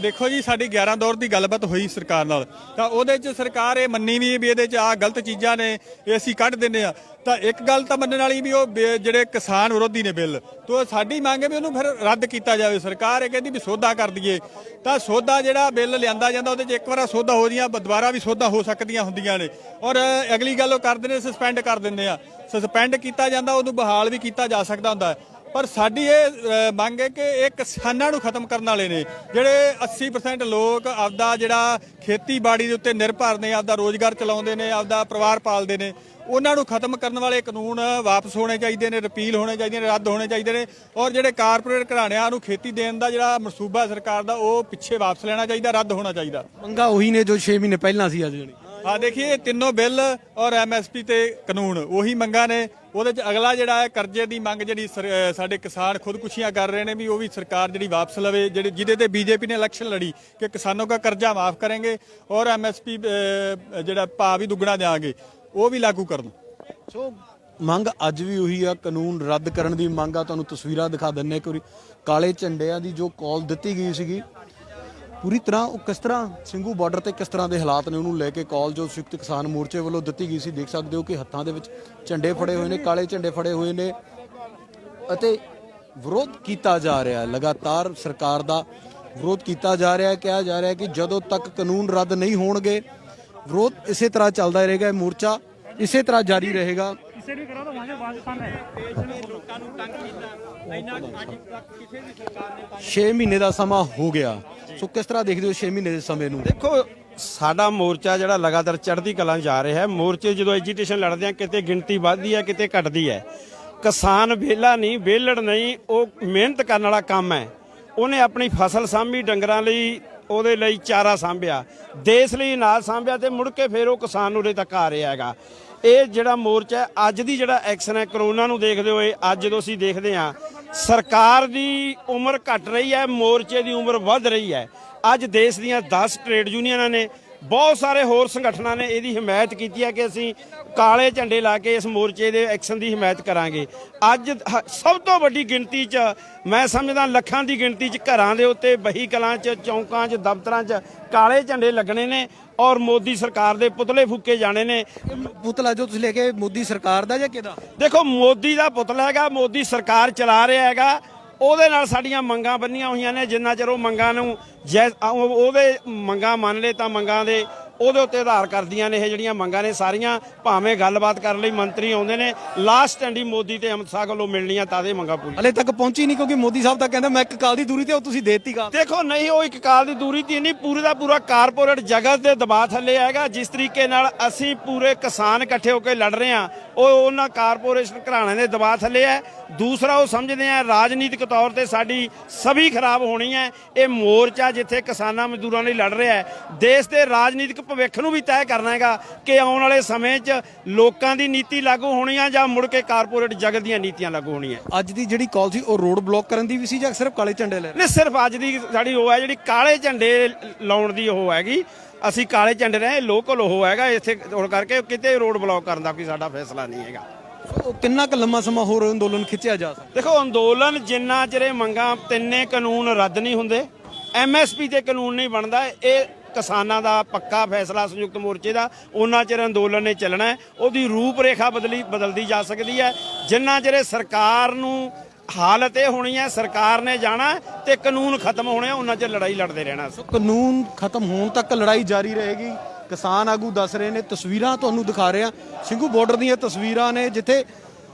ਦੇਖੋ ਜੀ, ਸਾਡੀ 11 ਦੌਰ ਦੀ ਗੱਲਬਾਤ ਹੋਈ ਸਰਕਾਰ ਨਾਲ, ਤਾਂ ਉਹਦੇ 'ਚ ਸਰਕਾਰ ਇਹ ਮੰਨੀ ਵੀ ਇਹਦੇ 'ਚ ਆਹ ਗਲਤ ਚੀਜ਼ਾਂ ਨੇ, ਇਹ ਅਸੀਂ ਕੱਢ ਦਿੰਦੇ ਆ। ਤਾਂ ਇੱਕ ਗੱਲ ਤਾਂ ਮੰਨਣ ਵਾਲੀ ਵੀ ਉਹ ਜਿਹੜੇ ਕਿਸਾਨ ਵਿਰੋਧੀ ਨੇ ਬਿੱਲ, ਤਾਂ ਸਾਡੀ ਮੰਗ ਹੈ ਵੀ ਉਹਨੂੰ ਫਿਰ ਰੱਦ ਕੀਤਾ ਜਾਵੇ। ਸਰਕਾਰ ਇਹ ਕਹਿੰਦੀ ਵੀ ਸੋਧਾ ਕਰ ਦਈਏ, ਤਾਂ ਸੋਧਾ ਜਿਹੜਾ ਬਿੱਲ ਲਿਆਂਦਾ ਜਾਂਦਾ ਉਹਦੇ 'ਚ ਇੱਕ ਵਾਰ ਸੋਧਾ ਹੋ ਜੀਆਂ, ਦੁਬਾਰਾ ਵੀ ਸੋਧਾ ਹੋ ਸਕਦੀਆਂ ਹੁੰਦੀਆਂ ਨੇ। ਔਰ ਅਗਲੀ ਗੱਲ ਉਹ ਕਰਦੇ ਨੇ, ਸਸਪੈਂਡ ਕਰ ਦਿੰਦੇ ਆ। ਸਸਪੈਂਡ ਕੀਤਾ ਜਾਂਦਾ, ਉਹਨੂੰ ਬਹਾਲ ਵੀ ਕੀਤਾ ਜਾ ਸਕਦਾ ਹੁੰਦਾ। ਪਰ ਸਾਡੀ ਇਹ ਮੰਗ ਹੈ ਕਿ ਇਹ ਕਿਸਾਨਾਂ ਨੂੰ ਖਤਮ ਕਰਨ ਵਾਲੇ ਨੇ, ਜਿਹੜੇ 80% ਲੋਕ ਆਪਦਾ ਜਿਹੜਾ ਖੇਤੀਬਾੜੀ ਦੇ ਉੱਤੇ ਨਿਰਭਰ ਨੇ, ਆਪਦਾ ਰੋਜ਼ਗਾਰ ਚਲਾਉਂਦੇ ਨੇ, ਆਪਦਾ ਪਰਿਵਾਰ ਪਾਲਦੇ ਨੇ, ਉਹਨਾਂ ਨੂੰ ਖਤਮ ਕਰਨ ਵਾਲੇ ਕਾਨੂੰਨ ਵਾਪਸ ਹੋਣੇ ਚਾਹੀਦੇ ਨੇ, ਰਿਪੀਲ ਹੋਣੇ ਚਾਹੀਦੇ ਨੇ, ਰੱਦ ਹੋਣੇ ਚਾਹੀਦੇ ਨੇ। ਔਰ ਜਿਹੜੇ ਕਾਰਪੋਰੇਟ ਘਰਾਣਿਆਂ ਨੂੰ ਖੇਤੀ ਦੇਣ ਦਾ ਜਿਹੜਾ ਮਨਸੂਬਾ ਸਰਕਾਰ ਦਾ, ਉਹ ਪਿੱਛੇ ਵਾਪਸ ਲੈਣਾ ਚਾਹੀਦਾ, ਰੱਦ ਹੋਣਾ ਚਾਹੀਦਾ। ਮੰਗਾ ਉਹੀ ਨੇ ਜੋ 6 ਮਹੀਨੇ ਪਹਿਲਾਂ ਸੀ ਅੱਜ ਜਿਹੜੀ। ਦੇਖੀਏ, ਤਿੰਨੋਂ ਬਿੱਲ ਔਰ MSP ਤੇ ਕਾਨੂੰਨ ਉਹੀ ਮੰਗਾਂ ਨੇ। ਉਹਦੇ 'ਚ ਅਗਲਾ ਜਿਹੜਾ ਹੈ ਕਰਜ਼ੇ ਦੀ ਮੰਗ, ਜਿਹੜੀ ਸਾਡੇ ਕਿਸਾਨ ਖੁਦਕੁਸ਼ੀਆਂ ਕਰ ਰਹੇ ਨੇ, ਵੀ ਉਹ ਵੀ ਸਰਕਾਰ ਜਿਹੜੀ ਵਾਪਸ ਲਵੇ, ਜਿਹੜੇ ਜਿਹਦੇ ਤੇ BJP ਨੇ ਇਲੈਕਸ਼ਨ ਲੜੀ ਕਿ ਕਿਸਾਨੋं का कर्जा माफ करेंगे और MSP ਜਿਹੜਾ ਭਾਅ ਵੀ ਦੁੱਗਣਾ ਦੇਵਾਂਗੇ, ਉਹ ਵੀ ਲਾਗੂ ਕਰਨ। ਸੋ ਮੰਗ ਅੱਜ ਵੀ ਉਹੀ ਆ, ਕਾਨੂੰਨ ਰੱਦ ਕਰਨ ਦੀ ਮੰਗ ਆ। ਤੁਹਾਨੂੰ ਤਸਵੀਰਾਂ ਦਿਖਾ ਦਿੰਨੇ ਇੱਕ ਵਾਰੀ, ਕਾਲੇ ਝੰਡਿਆਂ ਦੀ ਜੋ ਕਾਲ ਦਿੱਤੀ ਗਈ ਸੀਗੀ ਪੂਰੀ ਤਰ੍ਹਾਂ, ਉਹ ਕਿਸ ਤਰ੍ਹਾਂ ਸਿੰਘੂ ਬਾਰਡਰ ਤੇ ਕਿਸ ਤਰ੍ਹਾਂ ਦੇ ਹਾਲਾਤ ਨੇ ਉਹਨੂੰ ਲੈ ਕੇ ਕਾਲ ਜੋ ਸੰਯੁਕਤ ਕਿਸਾਨ ਮੋਰਚੇ ਵੱਲੋਂ ਦਿੱਤੀ ਗਈ ਸੀ। ਦੇਖ ਸਕਦੇ ਹੋ ਕਿ ਹੱਥਾਂ ਦੇ ਵਿੱਚ ਝੰਡੇ ਫੜੇ ਹੋਏ ਨੇ, ਕਾਲੇ ਝੰਡੇ ਫੜੇ ਹੋਏ ਨੇ ਅਤੇ ਵਿਰੋਧ ਕੀਤਾ ਜਾ ਰਿਹਾ, ਲਗਾਤਾਰ ਸਰਕਾਰ ਦਾ ਵਿਰੋਧ ਕੀਤਾ ਜਾ ਰਿਹਾ। ਕਿਹਾ ਜਾ ਰਿਹਾ ਕਿ ਜਦੋਂ ਤੱਕ ਕਾਨੂੰਨ ਰੱਦ ਨਹੀਂ ਹੋਣਗੇ ਵਿਰੋਧ ਇਸੇ ਤਰ੍ਹਾਂ ਚੱਲਦਾ ਰਹੇਗਾ, ਮੋਰਚਾ ਇਸੇ ਤਰ੍ਹਾਂ ਜਾਰੀ ਰਹੇਗਾ। 6 ਮਹੀਨੇ ਦਾ ਸਮਾਂ ਹੋ ਗਿਆ, ਸੋ ਕਿਸ ਤਰ੍ਹਾਂ ਦੇਖਦੇ ਹੋ 6 ਮਹੀਨੇ ਦੇ ਸਮੇਂ ਨੂੰ? ਦੇਖੋ, ਸਾਡਾ ਮੋਰਚਾ ਜਿਹੜਾ ਲਗਾਤਾਰ ਚੜ੍ਹਦੀ ਕਲਾਂ ਜਾ ਰਿਹਾ ਹੈ। ਮੋਰਚੇ ਜਦੋਂ ਐਜੀਟੇਸ਼ਨ ਲੜਦੇ ਆ, ਕਿਤੇ ਗਿਣਤੀ ਵੱਧਦੀ ਹੈ, ਕਿਤੇ ਘਟਦੀ ਹੈ। ਕਿਸਾਨ ਵਿਹਲਾ ਨਹੀਂ, ਵਿਹਲੜ ਨਹੀਂ, ਉਹ ਮਿਹਨਤ ਕਰਨ ਵਾਲਾ ਕੰਮ ਹੈ। ਉਹਨੇ ਆਪਣੀ ਫਸਲ ਸਾਂਭੀ, ਡੰਗਰਾਂ ਲਈ ਉਹਦੇ ਲਈ ਚਾਰਾ ਸਾਂਭਿਆ, ਦੇਸ਼ ਲਈ ਅਨਾਜ ਸਾਂਭਿਆ, ਤੇ ਮੁੜ ਕੇ ਫਿਰ ਉਹ ਕਿਸਾਨ ਉਰੇ ਤੱਕ ਆ ਰਿਹਾ ਹੈਗਾ। ਇਹ ਜਿਹੜਾ ਮੋਰਚਾ ਹੈ, ਅੱਜ ਦੀ ਜਿਹੜਾ ਐਕਸ਼ਨ ਹੈ, ਕਰੋਨਾ ਨੂੰ ਦੇਖਦੇ ਹੋਏ ਅੱਜ ਜਦੋਂ ਅਸੀਂ ਦੇਖਦੇ ਹਾਂ ਸਰਕਾਰ ਦੀ ਉਮਰ ਘਟ ਰਹੀ ਹੈ, ਮੋਰਚੇ ਦੀ ਉਮਰ ਵੱਧ ਰਹੀ ਹੈ। ਅੱਜ ਦੇਸ਼ ਦੀਆਂ 10 ਟ੍ਰੇਡ ਯੂਨੀਅਨਾਂ ਨੇ, ਬਹੁਤ ਸਾਰੇ ਹੋਰ ਸੰਗਠਨਾਂ ਨੇ ਇਹਦੀ ਹਮਾਇਤ ਕੀਤੀ ਹੈ ਕਿ ਅਸੀਂ ਕਾਲੇ ਝੰਡੇ ਲਾ ਕੇ ਇਸ ਮੋਰਚੇ ਦੇ ਐਕਸ਼ਨ ਦੀ ਹਮਾਇਤ ਕਰਾਂਗੇ। ਅੱਜ ਸਭ ਤੋਂ ਵੱਡੀ ਗਿਣਤੀ 'ਚ, ਮੈਂ ਸਮਝਦਾ ਲੱਖਾਂ ਦੀ ਗਿਣਤੀ 'ਚ ਘਰਾਂ ਦੇ ਉੱਤੇ, ਬਹੀ ਕਲਾਂ 'ਚ, ਚੌਂਕਾਂ 'ਚ, ਦਫ਼ਤਰਾਂ 'ਚ ਕਾਲੇ ਝੰਡੇ ਲੱਗਣੇ ਨੇ ਔਰ ਮੋਦੀ ਸਰਕਾਰ ਦੇ ਪੁਤਲੇ ਫੂਕੇ ਜਾਣੇ ਨੇ। ਪੁਤਲਾ ਜੋ ਤੁਸੀਂ ਲੈ ਕੇ ਮੋਦੀ ਸਰਕਾਰ ਦਾ ਜਾਂ ਕਿਹਦਾ? ਦੇਖੋ, ਮੋਦੀ ਦਾ ਪੁਤਲਾ ਹੈਗਾ, ਮੋਦੀ ਸਰਕਾਰ ਚਲਾ ਰਿਹਾ ਹੈਗਾ। ਉਹਦੇ ਨਾਲ ਸਾਡੀਆਂ ਮੰਗਾਂ ਬੰਨੀਆਂ ਹੋਈਆਂ ਨੇ। ਜਿੰਨਾ ਚਿਰ ਉਹ ਮੰਗਾਂ ਨੂੰ ਉਹਦੇ ਮੰਗਾਂ ਮੰਨ ਲਏ ਤਾਂ ਮੰਗਾਂ ਦੇ ਉਹਦੇ ਉੱਤੇ ਆਧਾਰ ਕਰਦੀਆਂ ਨੇ ਇਹ ਜਿਹੜੀਆਂ ਮੰਗਾਂ ਨੇ ਸਾਰੀਆਂ। ਭਾਵੇਂ ਗੱਲਬਾਤ ਕਰਨ ਲਈ ਮੰਤਰੀ ਆਉਂਦੇ ਨੇ, ਲਾਸਟ ਸਟੈਂਡੀ ਮੋਦੀ ਤੇ ਅਮਿਤ ਸ਼ਾਹ ਕੋਲੋਂ ਮਿਲਣੀਆਂ ਤਾਂ ਇਹ ਮੰਗਾਂ ਪੂਰੀ ਹਲੇ ਤੱਕ ਪਹੁੰਚੀ ਨਹੀਂ, ਕਿਉਂਕਿ ਮੋਦੀ ਸਾਹਿਬ ਤਾਂ ਕਹਿੰਦਾ ਮੈਂ ਇੱਕ ਕਾਲ ਦੀ ਦੂਰੀ ਤੇ, ਉਹ ਤੁਸੀਂ ਦੇਤੀ ਕਾਲ। ਦੇਖੋ, ਨਹੀਂ, ਉਹ ਇੱਕ ਕਾਲ ਦੀ ਦੂਰੀ ਤੇ ਨਹੀਂ, ਪੂਰੇ ਦਾ ਪੂਰਾ ਕਾਰਪੋਰੇਟ ਜਗਤ ਦੇ ਦਬਾਅ ਥੱਲੇ ਆਏਗਾ। ਜਿਸ ਤਰੀਕੇ ਨਾਲ ਅਸੀਂ ਪੂਰੇ ਕਿਸਾਨ ਇਕੱਠੇ ਹੋ ਕੇ ਲੜ ਰਹੇ ਹਾਂ, ਉਹ ਉਹਨਾਂ ਕਾਰਪੋਰੇਸ਼ਨ ਘਰਾਣਿਆਂ ਦੇ ਦਬਾਅ ਥੱਲੇ ਹੈ। ਦੂਸਰਾ, ਉਹ ਸਮਝਦੇ ਆ ਰਾਜਨੀਤਿਕ ਤੌਰ ਤੇ ਸਾਡੀ ਸਭੀ ਖਰਾਬ ਹੋਣੀ ਹੈ। ਇਹ ਮੋਰਚਾ ਜਿੱਥੇ ਕਿਸਾਨਾਂ ਮਜ਼ਦੂਰਾਂ ਲਈ ਲੜ ਰਿਹਾ ਹੈ, ਦੇਸ਼ ਦੇ ਰਾਜਨੀਤਿਕ ਭਵਿੱਖ ਨੂੰ ਵੀ ਤੈਅ ਕਰਨਾ ਹੈਗਾ ਕਿ ਆਉਣ ਵਾਲੇ ਸਮੇਂ 'ਚ ਲੋਕਾਂ ਦੀ ਨੀਤੀ ਲਾਗੂ ਹੋਣੀ ਆ ਜਾਂ ਮੁੜ ਕੇ ਕਾਰਪੋਰੇਟ ਜਗਤ ਦੀਆਂ ਨੀਤੀਆਂ ਲਾਗੂ ਹੋਣੀਆਂ। ਅੱਜ ਦੀ ਜਿਹੜੀ ਕਾਲ ਸੀ ਉਹ ਰੋਡ ਬਲੌਕ ਕਰਨ ਦੀ ਵੀ ਸੀ ਜਾਂ ਸਿਰਫ ਕਾਲੇ ਝੰਡੇ ਲੈ? ਨਹੀਂ, ਸਿਰਫ ਅੱਜ ਦੀ ਸਾਡੀ ਉਹ ਹੈ ਜਿਹੜੀ ਕਾਲੇ ਝੰਡੇ ਲਾਉਣ ਦੀ ਉਹ ਹੈਗੀ। ਅਸੀਂ ਕਾਲੇ ਝੰਡੇ ਰਹੇ, ਲੋਕਲ ਉਹ ਹੈਗਾ ਇੱਥੇ ਹੋਣ ਕਰਕੇ ਕਿਤੇ ਰੋਡ ਬਲੌਕ ਕਰਨ ਦਾ ਕੋਈ ਸਾਡਾ ਫੈਸਲਾ ਨਹੀਂ ਹੈਗਾ। ਕਿੰਨਾ ਕੁ ਲੰਮਾ ਸਮਾਂ ਹੋਰ ਅੰਦੋਲਨ ਖਿੱਚਿਆ ਜਾ ਸਕਦਾ? ਦੇਖੋ, ਅੰਦੋਲਨ ਜਿੰਨਾ ਚਿਰ ਮੰਗਾਂ ਤਿੰਨੇ ਕਾਨੂੰਨ ਰੱਦ ਨਹੀਂ ਹੁੰਦੇ, MSP ਤੇ ਕਾਨੂੰਨ ਨਹੀਂ ਬਣਦਾ, ਇਹ ਕਿਸਾਨਾਂ ਦਾ ਪੱਕਾ ਫੈਸਲਾ ਸੰਯੁਕਤ ਮੋਰਚੇ ਦਾ, ਉਹਨਾਂ ਚਿਰ ਅੰਦੋਲਨ ਨੇ ਚੱਲਣਾ ਹੈ। ਉਹਦੀ ਰੂਪ ਰੇਖਾ ਬਦਲਦੀ ਜਾ ਸਕਦੀ ਹੈ। ਜਿੰਨਾ ਚਿਰ ਸਰਕਾਰ ਨੂੰ ਹਾਲਤ ਇਹ ਹੋਣੀ ਹੈ, ਸਰਕਾਰ ਨੇ ਜਾਣਾ ਤੇ ਕਾਨੂੰਨ ਖਤਮ ਹੋਣੇ, ਉਹਨਾਂ ਚਿਰ ਲੜਾਈ ਲੜਦੇ ਰਹਿਣਾ। ਕਾਨੂੰਨ ਖਤਮ ਹੋਣ ਤੱਕ ਲੜਾਈ ਜਾਰੀ ਰਹੇਗੀ। ਕਿਸਾਨ ਆਗੂ ਦੱਸ ਰਹੇ ਨੇ, ਤਸਵੀਰਾਂ ਤੁਹਾਨੂੰ ਦਿਖਾ ਰਹੇ ਹਾਂ, ਸਿੰਘੂ ਬਾਰਡਰ ਦੀਆਂ ਤਸਵੀਰਾਂ ਨੇ ਜਿੱਥੇ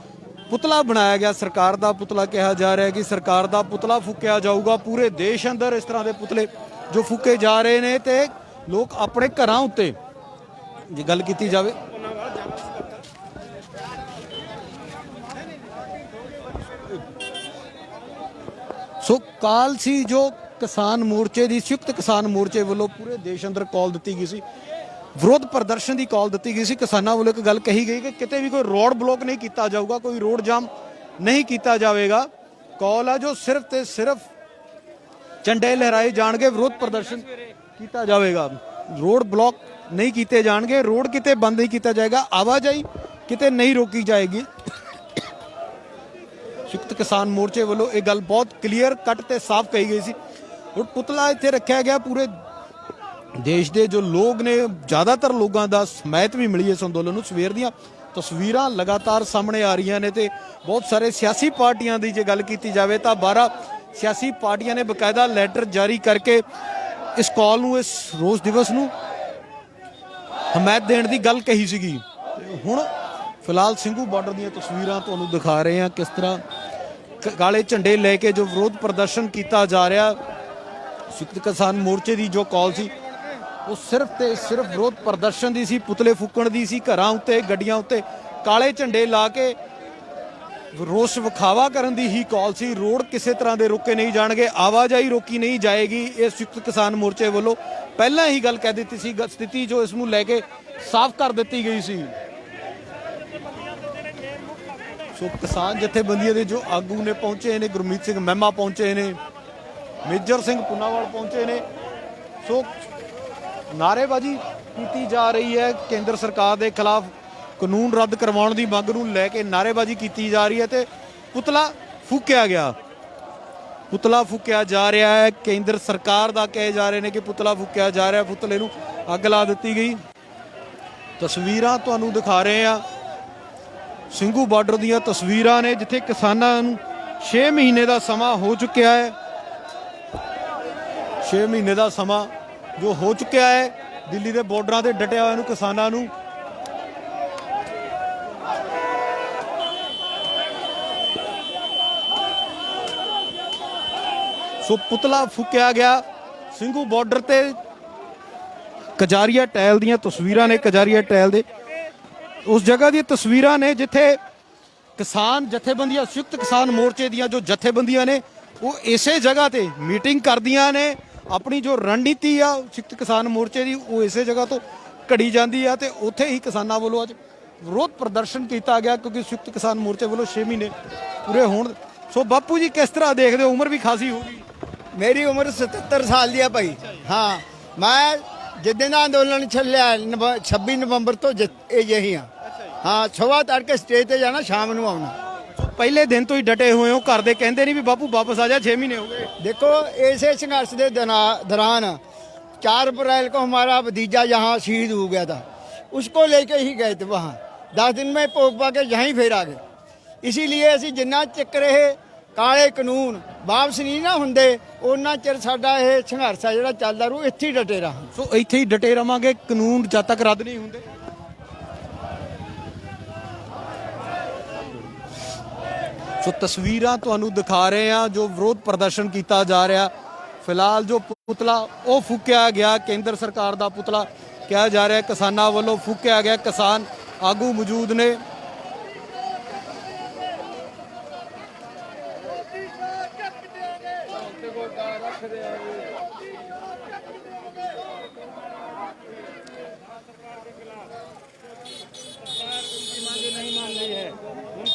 ਪੁਤਲਾ ਬਣਾਇਆ ਗਿਆ, ਸਰਕਾਰ ਦਾ ਪੁਤਲਾ ਕਿਹਾ ਜਾ ਰਿਹਾ ਕਿ ਸਰਕਾਰ ਦਾ ਪੁਤਲਾ ਫੂਕਿਆ ਜਾਊਗਾ। ਪੂਰੇ ਦੇਸ਼ ਅੰਦਰ ਇਸ ਤਰ੍ਹਾਂ ਦੇ ਪੁਤਲੇ ਜੋ ਫੂਕੇ ਜਾ ਰਹੇ ਨੇ ਤੇ ਲੋਕ ਆਪਣੇ ਘਰਾਂ ਉੱਤੇ, ਜੇ ਗੱਲ ਕੀਤੀ ਜਾਵੇ ਸੋ ਕਾਲ ਸੀ ਜੋ ਕਿਸਾਨ ਮੋਰਚੇ ਦੀ, ਸੰਯੁਕਤ ਕਿਸਾਨ ਮੋਰਚੇ ਵੱਲੋਂ ਪੂਰੇ ਦੇਸ਼ ਅੰਦਰ ਕਾਲ ਦਿੱਤੀ ਗਈ ਸੀ, ਵਿਰੋਧ ਪ੍ਰਦਰਸ਼ਨ ਦੀ ਕਾਲ ਦਿੱਤੀ ਗਈ ਸੀ। ਕਿਸਾਨਾਂ ਵੱਲੋਂ ਇੱਕ ਗੱਲ ਕਹੀ ਗਈ ਕਿ ਕਿਤੇ ਵੀ ਕੋਈ ਰੋਡ ਬਲੌਕ ਨਹੀਂ ਕੀਤਾ ਜਾਊਗਾ, ਕੋਈ ਰੋਡ ਜਾਮ ਨਹੀਂ ਕੀਤਾ ਜਾਵੇਗਾ। ਕਾਲ ਆ ਜੋ ਸਿਰਫ ਤੇ ਸਿਰਫ ਝੰਡੇ ਲਹਿਰਾਏ ਜਾਣਗੇ, ਵਿਰੋਧ ਪ੍ਰਦਰਸ਼ਨ ਕੀਤਾ ਜਾਵੇਗਾ, ਰੋਡ ਬਲੌਕ ਨਹੀਂ ਕੀਤੇ ਜਾਣਗੇ, ਰੋਡ ਕਿਤੇ ਬੰਦ ਨਹੀਂ ਕੀਤਾ ਜਾਏਗਾ, ਆਵਾਜਾਈ ਕਿਤੇ ਨਹੀਂ ਰੋਕੀ ਜਾਏਗੀ। ਸੰਯੁਕਤ ਕਿਸਾਨ ਮੋਰਚੇ ਵੱਲੋਂ ਇਹ ਗੱਲ ਬਹੁਤ ਕਲੀਅਰ ਕੱਟ ਤੇ ਸਾਫ਼ ਕਹੀ ਗਈ ਸੀ। ਹੁਣ ਪੁਤਲਾ ਇੱਥੇ ਰੱਖਿਆ ਗਿਆ ਪੂਰੇ ਦੇਸ਼ ਦੇ ਜੋ ਲੋਕ ਨੇ, ਜ਼ਿਆਦਾਤਰ ਲੋਕਾਂ ਦਾ ਹਮਾਇਤ ਵੀ ਮਿਲੀ ਇਸ ਅੰਦੋਲਨ ਨੂੰ। ਸਵੇਰ ਦੀਆਂ ਤਸਵੀਰਾਂ ਲਗਾਤਾਰ ਸਾਹਮਣੇ ਆ ਰਹੀਆਂ ਨੇ ਤੇ ਬਹੁਤ ਸਾਰੇ ਸਿਆਸੀ ਪਾਰਟੀਆਂ ਦੀ ਜੇ ਗੱਲ ਕੀਤੀ ਜਾਵੇ ਤਾਂ 12 ਸਿਆਸੀ ਪਾਰਟੀਆਂ ਨੇ ਬਕਾਇਦਾ ਲੈਟਰ ਜਾਰੀ ਕਰਕੇ ਇਸ ਕਾਲ ਨੂੰ, ਇਸ ਰੋਸ ਦਿਵਸ ਨੂੰ ਹਮਾਇਤ ਦੇਣ ਦੀ ਗੱਲ ਕਹੀ ਸੀਗੀ। ਤੇ ਹੁਣ ਫਿਲਹਾਲ ਸਿੰਘੂ ਬਾਰਡਰ ਦੀਆਂ ਤਸਵੀਰਾਂ ਤੁਹਾਨੂੰ ਦਿਖਾ ਰਹੇ ਹਾਂ, ਕਿਸ ਤਰ੍ਹਾਂ ਕਾਲੇ ਝੰਡੇ ਲੈ ਕੇ ਜੋ ਵਿਰੋਧ ਪ੍ਰਦਰਸ਼ਨ ਕੀਤਾ ਜਾ ਰਿਹਾ। ਸੰਯੁਕਤ ਕਿਸਾਨ ਮੋਰਚੇ ਦੀ ਜੋ ਕਾਲ ਸੀ ਉਹ ਸਿਰਫ ਤੇ ਸਿਰਫ ਵਿਰੋਧ ਪ੍ਰਦਰਸ਼ਨ ਦੀ ਸੀ, ਪੁਤਲੇ ਫੂਕਣ ਦੀ ਸੀ, ਘਰਾਂ ਉੱਤੇ ਗੱਡੀਆਂ ਉੱਤੇ ਕਾਲੇ ਝੰਡੇ ਲਾ ਕੇ ਰੋਸ ਵਿਖਾਵਾ ਕਰਨ ਦੀ ਹੀ ਕਾਲ ਸੀ। ਰੋਡ ਕਿਸੇ ਤਰ੍ਹਾਂ ਦੇ ਰੋਕੇ ਨਹੀਂ ਜਾਣਗੇ, ਆਵਾਜਾਈ ਰੋਕੀ ਨਹੀਂ ਜਾਏਗੀ। ਇਹ ਸੰਯੁਕਤ ਕਿਸਾਨ ਮੋਰਚੇ ਵੱਲੋਂ ਪਹਿਲਾਂ ਹੀ ਗੱਲ ਕਹਿ ਦਿੱਤੀ ਸੀ। ਸਥਿਤੀ ਜੋ ਇਸ ਨੂੰ ਲੈ ਕੇ ਸਾਫ਼ ਕਰ ਦਿੱਤੀ ਗਈ ਸੀ। ਸੋ ਕਿਸਾਨ ਜਥੇਬੰਦੀਆਂ ਦੇ ਜੋ ਆਗੂ ਨੇ ਪਹੁੰਚੇ ਨੇ, ਗੁਰਮੀਤ ਸਿੰਘ ਮਹਿਮਾ ਪਹੁੰਚੇ ਨੇ, ਮੇਜਰ ਸਿੰਘ ਪੁਨਾਵਾਲ ਪਹੁੰਚੇ ਨੇ। ਸੋ ਨਾਅਰੇਬਾਜ਼ੀ ਕੀਤੀ ਜਾ ਰਹੀ ਹੈ ਕੇਂਦਰ ਸਰਕਾਰ ਦੇ ਖਿਲਾਫ, ਕਾਨੂੰਨ ਰੱਦ ਕਰਵਾਉਣ ਦੀ ਮੰਗ ਨੂੰ ਲੈ ਕੇ ਨਾਅਰੇਬਾਜ਼ੀ ਕੀਤੀ ਜਾ ਰਹੀ ਹੈ ਤੇ ਪੁਤਲਾ ਫੂਕਿਆ ਗਿਆ। ਪੁਤਲਾ ਫੂਕਿਆ ਜਾ ਰਿਹਾ ਹੈ, ਕੇਂਦਰ ਸਰਕਾਰ ਦਾ ਕਹੇ ਜਾ ਰਹੇ ਨੇ ਕਿ ਪੁਤਲਾ ਫੂਕਿਆ ਜਾ ਰਿਹਾ, ਪੁਤਲੇ ਨੂੰ ਅੱਗ ਲਾ ਦਿੱਤੀ ਗਈ। ਤਸਵੀਰਾਂ ਤੁਹਾਨੂੰ ਦਿਖਾ ਰਹੇ ਆ, ਸਿੰਘੂ ਬਾਰਡਰ ਦੀਆਂ ਤਸਵੀਰਾਂ ਨੇ ਜਿੱਥੇ ਕਿਸਾਨਾਂ ਨੂੰ 6 ਮਹੀਨੇ ਦਾ ਸਮਾਂ ਹੋ ਚੁੱਕਿਆ ਹੈ। 6 ਮਹੀਨੇ ਦਾ ਸਮਾਂ ਜੋ ਹੋ ਚੁੱਕਿਆ ਹੈ, ਦਿੱਲੀ ਦੇ ਬਾਰਡਰਾਂ ਤੇ ਡਟਿਆ ਹੋਇਆ ਨੂੰ ਕਿਸਾਨਾਂ ਨੂੰ ਸੋ ਪੁਤਲਾ ਫੂਕਿਆ ਗਿਆ। ਸਿੰਘੂ ਬਾਰਡਰ ਤੇ ਕਜਾਰੀਆ ਟਹਿਲ ਦੀਆਂ ਤਸਵੀਰਾਂ ਨੇ, ਕਜਾਰੀਆ ਟਹਿਲ ਦੇ ਉਸ ਜਗ੍ਹਾ ਦੀਆਂ ਤਸਵੀਰਾਂ ਨੇ ਜਿੱਥੇ ਕਿਸਾਨ ਜਥੇਬੰਦੀਆਂ, ਸੰਯੁਕਤ ਕਿਸਾਨ ਮੋਰਚੇ ਦੀਆਂ ਜੋ ਜਥੇਬੰਦੀਆਂ ਨੇ ਉਹ ਇਸੇ ਜਗ੍ਹਾ ਤੇ ਮੀਟਿੰਗ ਕਰਦੀਆਂ ਨੇ। ਆਪਣੀ ਜੋ ਰਣਨੀਤੀ ਆ ਸੰਯੁਕਤ ਕਿਸਾਨ ਮੋਰਚੇ ਦੀ ਉਹ ਇਸੇ ਜਗ੍ਹਾ ਤੋਂ ਘੜੀ ਜਾਂਦੀ ਆ ਤੇ ਉੱਥੇ ਹੀ ਕਿਸਾਨਾਂ ਵੱਲੋਂ ਅੱਜ ਵਿਰੋਧ ਪ੍ਰਦਰਸ਼ਨ ਕੀਤਾ ਗਿਆ ਕਿਉਂਕਿ ਸੰਯੁਕਤ ਕਿਸਾਨ ਮੋਰਚੇ ਵੱਲੋਂ 6 ਮਹੀਨੇ ਪੂਰੇ ਹੋਣ। ਸੋ ਬਾਪੂ ਜੀ ਕਿਸ ਤਰ੍ਹਾਂ ਦੇਖਦੇ ਹੋ, ਉਮਰ ਵੀ ਖਾਸੀ ਹੋ ਗਈ। मेरी उम्र 77 साल दी है भाई। हाँ, मैं जिदन अंदोलन चलिया 26 नवंबर तो यही हाँ। हाँ, सुबह तड़के स्टेज पे जाना, शाम को आना। ਪਹਿਲੇ ਦਿਨ ਤੋਂ ਹੀ ਡਟੇ ਹੋਏ ਹੋ, ਘਰ ਦੇ ਕਹਿੰਦੇ ਨਹੀਂ ਵੀ ਬਾਪੂ ਵਾਪਸ ਆ ਜਾ, 6 ਮਹੀਨੇ ਹੋ ਗਏ। देखो ऐसे संघर्ष के दौरान 4 अप्रैल को हमारा भतीजा यहाँ शहीद हो गया था, उसको लेके ही गए थे वहाँ। 10 दिन में पोक पा के यहीं फिर आ गए। इसीलिए असी जिन्ना चिक रहे ਕਾਲੇ ਕਾਨੂੰਨ ਵਾਪਸ ਨਹੀਂ ਨਾ ਹੁੰਦੇ ਉਹਨਾਂ ਚਿਰ ਸਾਡਾ ਇਹ ਸੰਘਰਸ਼ ਆ ਜਿਹੜਾ ਚੱਲਦਾ ਰੂ ਇੱਥੇ ਹੀ ਡਟੇ ਰਹਾਂ। ਸੋ ਇੱਥੇ ਹੀ ਡਟੇ ਰਵਾਂਗੇ, ਕਾਨੂੰਨ ਜਦ ਤੱਕ ਰੱਦ ਨਹੀਂ ਹੁੰਦੇ। ਸੋ ਤਸਵੀਰਾਂ ਤੁਹਾਨੂੰ ਦਿਖਾ ਰਹੇ ਆ ਜੋ ਵਿਰੋਧ ਪ੍ਰਦਰਸ਼ਨ ਕੀਤਾ ਜਾ ਰਿਹਾ। ਫਿਲਹਾਲ ਜੋ ਪੁਤਲਾ ਉਹ ਫੂਕਿਆ ਗਿਆ, ਕੇਂਦਰ ਸਰਕਾਰ ਦਾ ਪੁਤਲਾ ਕਿਹਾ ਜਾ ਰਿਹਾ, ਕਿਸਾਨਾਂ ਵੱਲੋਂ ਫੂਕਿਆ ਗਿਆ। ਕਿਸਾਨ ਆਗੂ ਮੌਜੂਦ ਨੇ।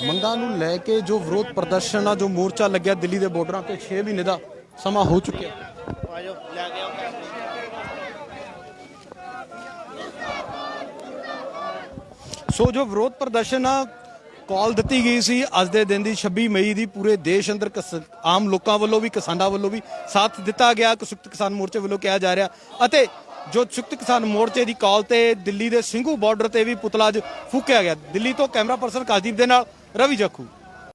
ਮੰਗਾਂ ਨੂੰ ਲੈ ਕੇ ਜੋ ਵਿਰੋਧ ਪ੍ਰਦਰਸ਼ਨ ਆ, ਜੋ ਮੋਰਚਾ ਲੱਗਿਆ ਦਿੱਲੀ ਦੇ ਬਾਰਡਰਾਂ ਤੇ 6 ਮਹੀਨੇ ਦਾ ਸਮਾਂ ਹੋ ਚੁੱਕਿਆ। ਸੋ ਜੋ ਵਿਰੋਧ ਪ੍ਰਦਰਸ਼ਨ ਆ ਕਾਲ ਦਿੱਤੀ ਗਈ ਸੀ ਅੱਜ ਦੇ ਦਿਨ ਦੀ 26 ਮਈ ਦੀ, ਪੂਰੇ ਦੇਸ਼ ਅੰਦਰ ਆਮ ਲੋਕਾਂ ਵੱਲੋਂ ਵੀ ਕਿਸਾਨਾਂ ਵੱਲੋਂ ਵੀ ਸਾਥ ਦਿੱਤਾ ਗਿਆ। ਸੰਯੁਕਤ ਕਿਸਾਨ ਮੋਰਚੇ ਵੱਲੋਂ ਕਿਹਾ ਜਾ ਰਿਹਾ ਅਤੇ ਜੋ ਸੰਯੁਕਤ ਕਿਸਾਨ ਮੋਰਚੇ ਦੀ ਕਾਲ ਤੇ ਦਿੱਲੀ ਦੇ ਸਿੰਘੂ ਬਾਰਡਰ ਤੇ ਵੀ ਪੁਤਲਾ ਅੱਜ ਫੂਕਿਆ ਗਿਆ। ਦਿੱਲੀ ਤੋਂ ਕੈਮਰਾ ਪਰਸਨ ਕਾਸ਼ਦੀਪ ਦੇ ਨਾਲ ਰਵੀ ਜੱਖੂ।